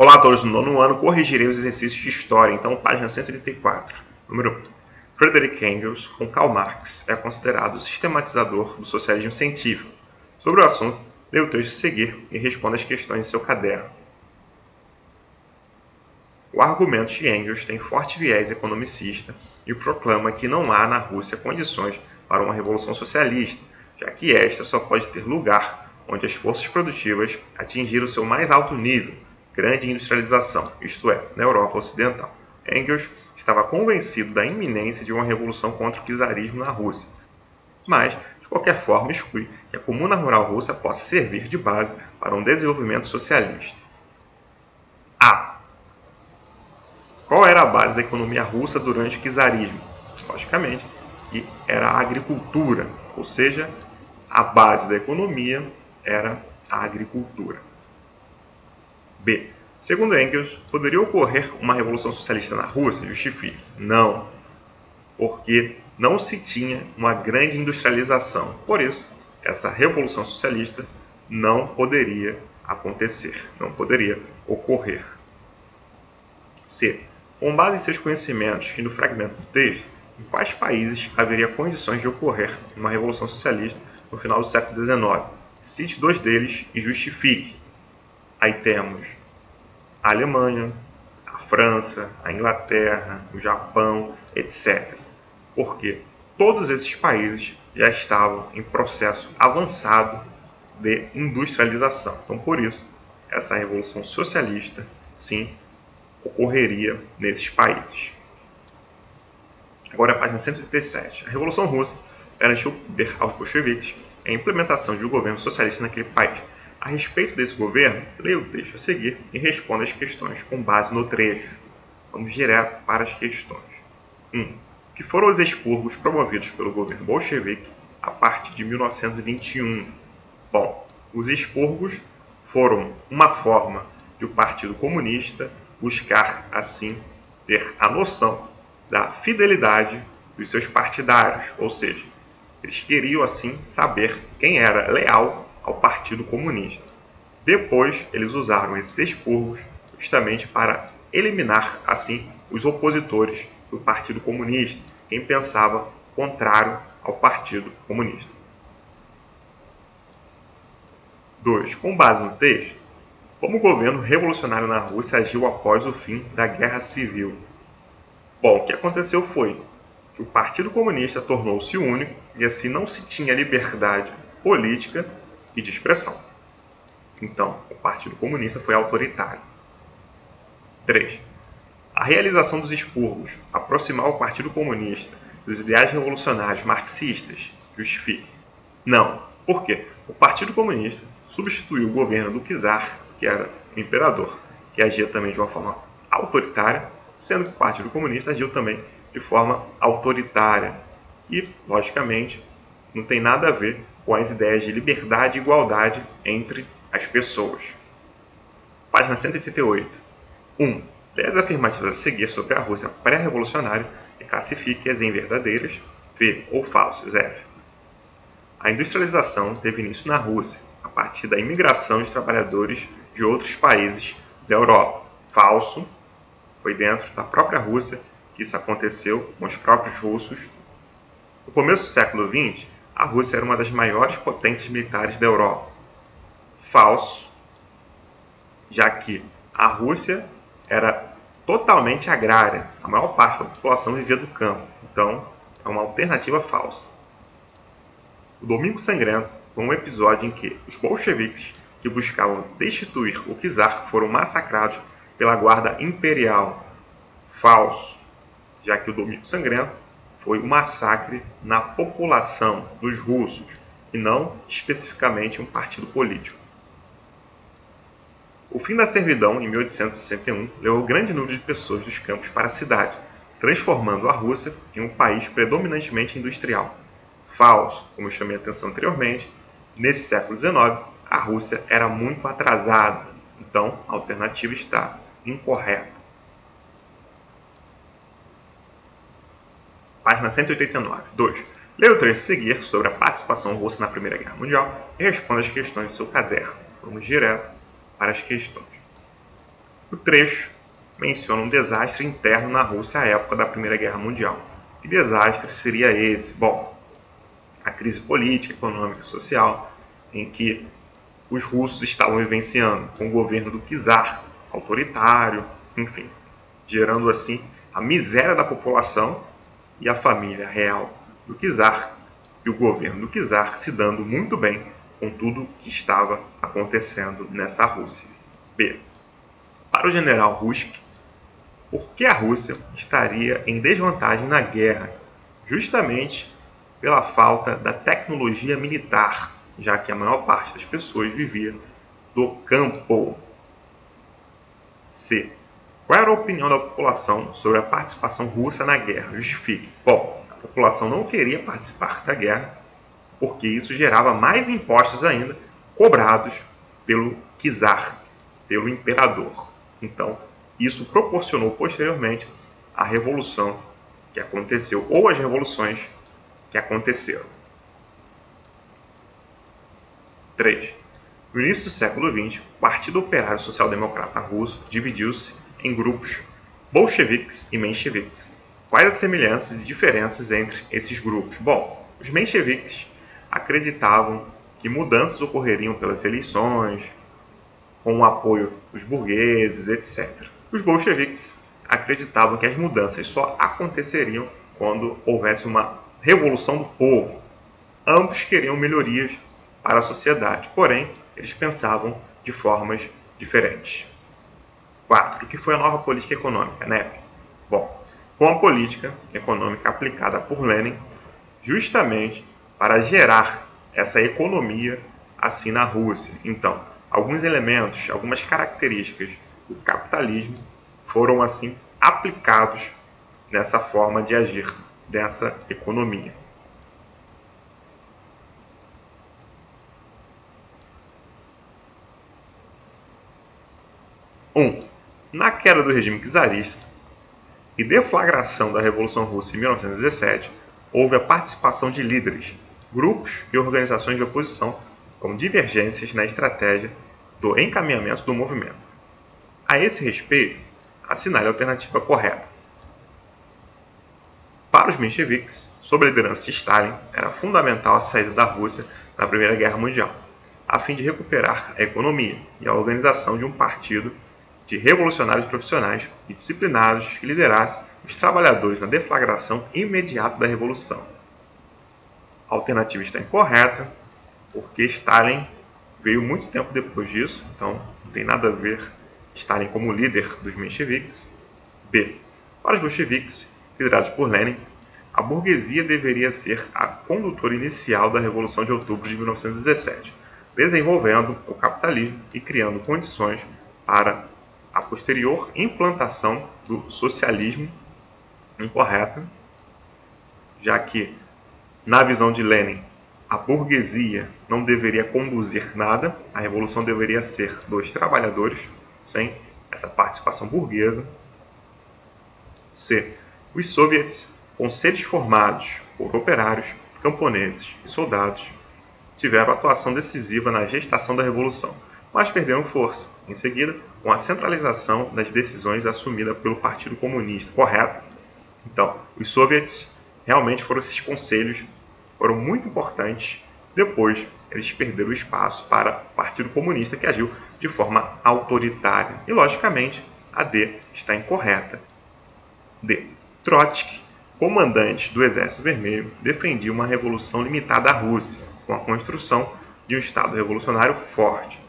Olá a todos no nono ano, corrigirei os exercícios de história, então página 184. Número 1. Friedrich Engels, com Karl Marx, é considerado o sistematizador do socialismo científico. Sobre o assunto, leia o texto a seguir e responda as questões em seu caderno. O argumento de Engels tem forte viés economicista e proclama que não há na Rússia condições para uma revolução socialista, já que esta só pode ter lugar onde as forças produtivas atingiram seu mais alto nível, grande industrialização, isto é, na Europa Ocidental. Engels estava convencido da iminência de uma revolução contra o czarismo na Rússia, mas, de qualquer forma, exclui que a comuna rural russa possa servir de base para um desenvolvimento socialista. A. Qual era a base da economia russa durante o czarismo? Logicamente, que era a agricultura, ou seja, a base da economia era a agricultura. B. Segundo Engels, poderia ocorrer uma revolução socialista na Rússia? Justifique. Não, porque não se tinha uma grande industrialização. Por isso, essa revolução socialista não poderia acontecer, não poderia ocorrer. C. Com base em seus conhecimentos e no fragmento do texto, em quais países haveria condições de ocorrer uma revolução socialista no final do século XIX? Cite 2 deles e justifique. Aí temos a Alemanha, a França, a Inglaterra, o Japão, etc. Porque todos esses países já estavam em processo avançado de industrialização. Então, por isso, essa revolução socialista, sim, ocorreria nesses países. Agora, a página 137. A Revolução Russa garantiu o poder aos bolcheviques e a implementação de um governo socialista naquele país. A respeito desse governo, leia o texto a seguir e responda as questões com base no trecho. Vamos direto para as questões. 1. Que foram os expurgos promovidos pelo governo bolchevique a partir de 1921? Bom, os expurgos foram uma forma de o Partido Comunista buscar, assim, ter a noção da fidelidade dos seus partidários, ou seja, eles queriam, assim, saber quem era leal ao Partido Comunista. Depois, eles usaram esses expurgos justamente para eliminar, assim, os opositores do Partido Comunista, quem pensava contrário ao Partido Comunista. 2. Com base no texto, como o governo revolucionário na Rússia agiu após o fim da Guerra Civil? Bom, o que aconteceu foi que o Partido Comunista tornou-se único e assim não se tinha liberdade política e de expressão. Então, o Partido Comunista foi autoritário. 3. A realização dos expurgos aproximar o Partido Comunista dos ideais revolucionários marxistas? Justifique. Não. Por quê? O Partido Comunista substituiu o governo do czar, que era o imperador, que agia também de uma forma autoritária, sendo que o Partido Comunista agiu também de forma autoritária. E, logicamente, não tem nada a ver com as ideias de liberdade e igualdade entre as pessoas. Página 188. 1. Leia as afirmativas a seguir sobre a Rússia pré-revolucionária e classifique-as em verdadeiras, V, ou falsas, F. A industrialização teve início na Rússia, a partir da imigração de trabalhadores de outros países da Europa. Falso. Foi dentro da própria Rússia que isso aconteceu com os próprios russos. No começo do século XX, a Rússia era uma das maiores potências militares da Europa. Falso, já que a Rússia era totalmente agrária, a maior parte da população vivia do campo, então é uma alternativa falsa. O Domingo Sangrento foi um episódio em que os bolcheviques, que buscavam destituir o czar, foram massacrados pela guarda imperial. Falso, já que o Domingo Sangrento foi um massacre na população dos russos e não especificamente um partido político. O fim da servidão, em 1861, levou grande número de pessoas dos campos para a cidade, transformando a Rússia em um país predominantemente industrial. Falso, como eu chamei a atenção anteriormente, nesse século XIX, a Rússia era muito atrasada, então a alternativa está incorreta. Página 189. 2. Leia o trecho a seguir sobre a participação russa na Primeira Guerra Mundial e responda as questões em seu caderno. Vamos direto para as questões. O trecho menciona um desastre interno na Rússia à época da Primeira Guerra Mundial. Que desastre seria esse? Bom, a crise política, econômica e social em que os russos estavam vivenciando com o governo do czar, autoritário, enfim, gerando assim a miséria da população e a família real do czar e o governo do czar se dando muito bem com tudo que estava acontecendo nessa Rússia. B. Para o general Rusk, por que a Rússia estaria em desvantagem na guerra? Justamente pela falta da tecnologia militar, já que a maior parte das pessoas vivia do campo. C. Qual era a opinião da população sobre a participação russa na guerra? Justifique. Bom, a população não queria participar da guerra porque isso gerava mais impostos ainda cobrados pelo czar, pelo imperador. Então, isso proporcionou posteriormente a revolução que aconteceu, ou as revoluções que aconteceram. 3. No início do século XX, o Partido Operário Social Democrata Russo dividiu-se em grupos bolcheviques e mencheviques. Quais as semelhanças e diferenças entre esses grupos? Bom, os mencheviques acreditavam que mudanças ocorreriam pelas eleições, com o apoio dos burgueses, etc. Os bolcheviques acreditavam que as mudanças só aconteceriam quando houvesse uma revolução do povo. Ambos queriam melhorias para a sociedade, porém, eles pensavam de formas diferentes. 4. O que foi a nova política econômica, né? Bom, com a política econômica aplicada por Lenin, justamente para gerar essa economia assim na Rússia. Então, alguns elementos, algumas características do capitalismo foram assim aplicados nessa forma de agir dessa economia. Na queda do regime czarista e deflagração da Revolução Russa em 1917, houve a participação de líderes, grupos e organizações de oposição com divergências na estratégia do encaminhamento do movimento. A esse respeito, assinale a alternativa correta. Para os mencheviques, sob a liderança de Stalin, era fundamental a saída da Rússia da Primeira Guerra Mundial, a fim de recuperar a economia e a organização de um partido de revolucionários profissionais e disciplinados que liderasse os trabalhadores na deflagração imediata da Revolução. A alternativa está incorreta, porque Stalin veio muito tempo depois disso, então não tem nada a ver Stalin como líder dos mencheviques. B. Para os bolcheviques, liderados por Lenin, a burguesia deveria ser a condutora inicial da Revolução de Outubro de 1917, desenvolvendo o capitalismo e criando condições para a posterior implantação do socialismo. Incorreta, já que, na visão de Lenin, a burguesia não deveria conduzir nada, a revolução deveria ser dos trabalhadores, sem essa participação burguesa. C. Os soviets, conselhos formados por operários, camponeses e soldados, tiveram atuação decisiva na gestação da revolução, mas perderam força, em seguida, com a centralização das decisões assumida pelo Partido Comunista. Correto? Então, os soviets realmente foram esses conselhos, foram muito importantes. Depois, eles perderam o espaço para o Partido Comunista, que agiu de forma autoritária. E, logicamente, a D está incorreta. D. Trotsky, comandante do Exército Vermelho, defendia uma revolução limitada à Rússia, com a construção de um Estado revolucionário forte,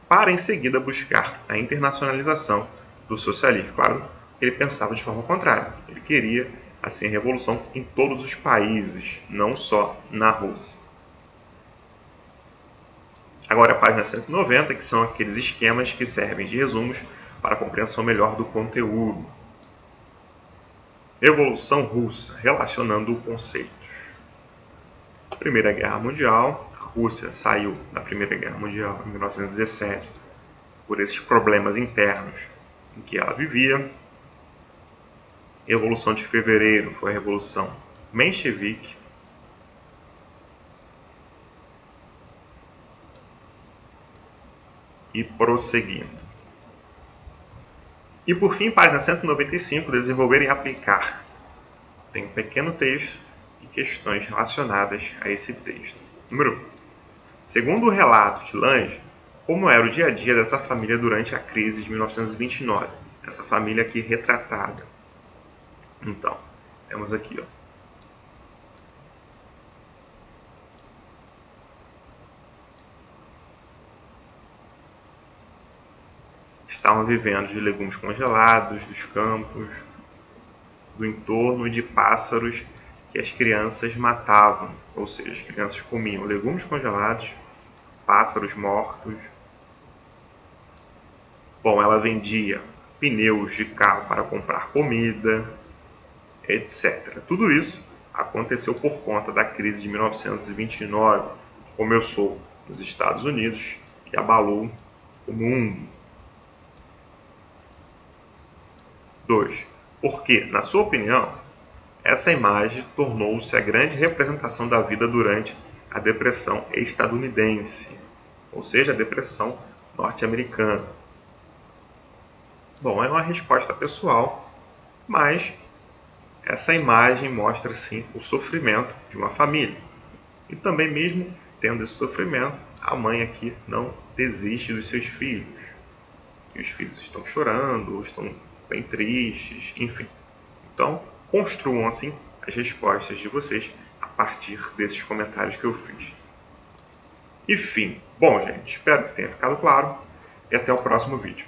para em seguida buscar a internacionalização do socialismo. Claro, ele pensava de forma contrária. Ele queria, assim, a revolução em todos os países, não só na Rússia. Agora a página 190, que são aqueles esquemas que servem de resumos para a compreensão melhor do conteúdo. Revolução Russa, relacionando conceitos. Primeira Guerra Mundial. A Rússia saiu da Primeira Guerra Mundial em 1917 por esses problemas internos em que ela vivia. Revolução de Fevereiro foi a Revolução Menchevique. E prosseguindo. E por fim, página 195, desenvolver e aplicar. Tem um pequeno texto e questões relacionadas a esse texto. Número 1. Segundo o relato de Lange, como era o dia a dia dessa família durante a crise de 1929? Essa família aqui retratada. Então, temos aqui, ó. Estavam vivendo de legumes congelados, dos campos, do entorno e de pássaros que as crianças matavam. Ou seja, as crianças comiam legumes congelados, pássaros mortos. Bom, ela vendia pneus de carro para comprar comida, etc. Tudo isso aconteceu por conta da crise de 1929, que começou nos Estados Unidos e abalou o mundo. 2. Porque, na sua opinião, essa imagem tornou-se a grande representação da vida durante a Depressão estadunidense, ou seja, a Depressão norte-americana. Bom, é uma resposta pessoal, mas essa imagem mostra sim o sofrimento de uma família. E também, mesmo tendo esse sofrimento, a mãe aqui não desiste dos seus filhos. E os filhos estão chorando, ou estão bem tristes, enfim. Então, construam assim as respostas de vocês a partir desses comentários que eu fiz. Enfim, bom gente, espero que tenha ficado claro e até o próximo vídeo.